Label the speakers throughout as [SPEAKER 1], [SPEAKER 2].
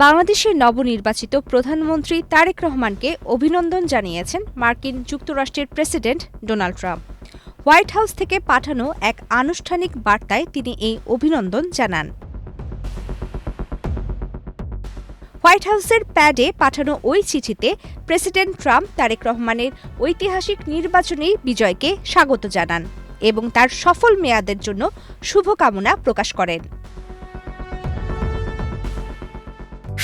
[SPEAKER 1] বাংলাদেশের নবনির্বাচিত প্রধানমন্ত্রী তারেক রহমানকে অভিনন্দন জানিয়েছেন মার্কিন যুক্তরাষ্ট্রের president Donald Trump. White house থেকে পাঠানো এক আনুষ্ঠানিক বার্তায় তিনি এই অভিনন্দন জানান। হোয়াইট হাউসের প্যাডে পাঠানো ওই চিঠিতে প্রেসিডেন্ট ট্রাম্প তারেক রহমানের ঐতিহাসিক নির্বাচনী বিজয়কে স্বাগত জানান এবং তার সফল মেয়াদের জন্য শুভকামনা প্রকাশ করেন।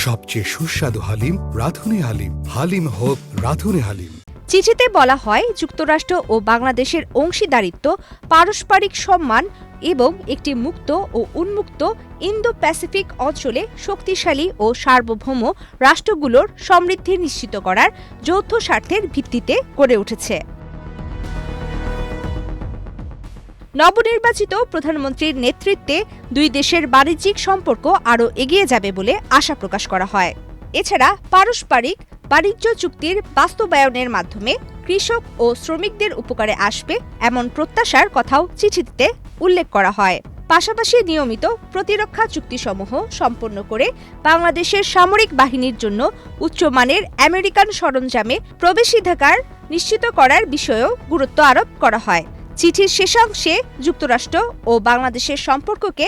[SPEAKER 2] সবচেয়ে সুস্বাদু হালিম রাঁধুনি হালিম। হালিম হোক রাঁধুনি হালিম।
[SPEAKER 1] চিঠিতে বলা হয়, যুক্তরাষ্ট্র ও বাংলাদেশের অংশীদারিত্ব, পারস্পরিক সম্মান এবং একটি মুক্ত ও উন্মুক্ত ইন্দো প্যাসিফিক অঞ্চলে শক্তিশালী ও সার্বভৌম রাষ্ট্রগুলোর সমৃদ্ধি নিশ্চিত করার যৌথ স্বার্থের ভিত্তিতে গড়ে উঠেছে। নবনির্বাচিত প্রধানমন্ত্রীর নেতৃত্বে দুই দেশের বাণিজ্যিক সম্পর্ক আরও এগিয়ে যাবে বলে আশা প্রকাশ করা হয়। এছাড়া পারস্পরিক বাণিজ্য চুক্তির বাস্তবায়নের মাধ্যমে কৃষক ও শ্রমিকদের উপকারে আসবে এমন প্রত্যাশার কথাও চিঠিতে উল্লেখ করা হয়। পাশাপাশি নিয়মিত প্রতিরক্ষা চুক্তিসমূহ সম্পন্ন করে বাংলাদেশের সামরিক বাহিনীর জন্য উচ্চমানের আমেরিকান সরঞ্জামে প্রবেশাধিকার নিশ্চিত করার বিষয়েও গুরুত্ব আরোপ করা হয়। চিঠির শেষাংশে যুক্তরাষ্ট্র ও বাংলাদেশের সম্পর্ককে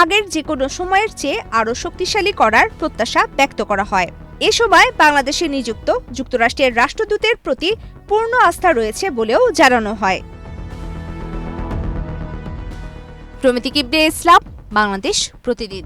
[SPEAKER 1] আগের যে কোনো সময়ের চেয়ে আরও শক্তিশালী করার প্রত্যাশা ব্যক্ত করা হয়। এ সময় বাংলাদেশে নিযুক্ত যুক্তরাষ্ট্রের রাষ্ট্রদূতের প্রতি পূর্ণ আস্থা রয়েছে বলেও জানানো হয়। প্রমিতি কিবনে ইসলাম, বাংলাদেশ প্রতিদিন।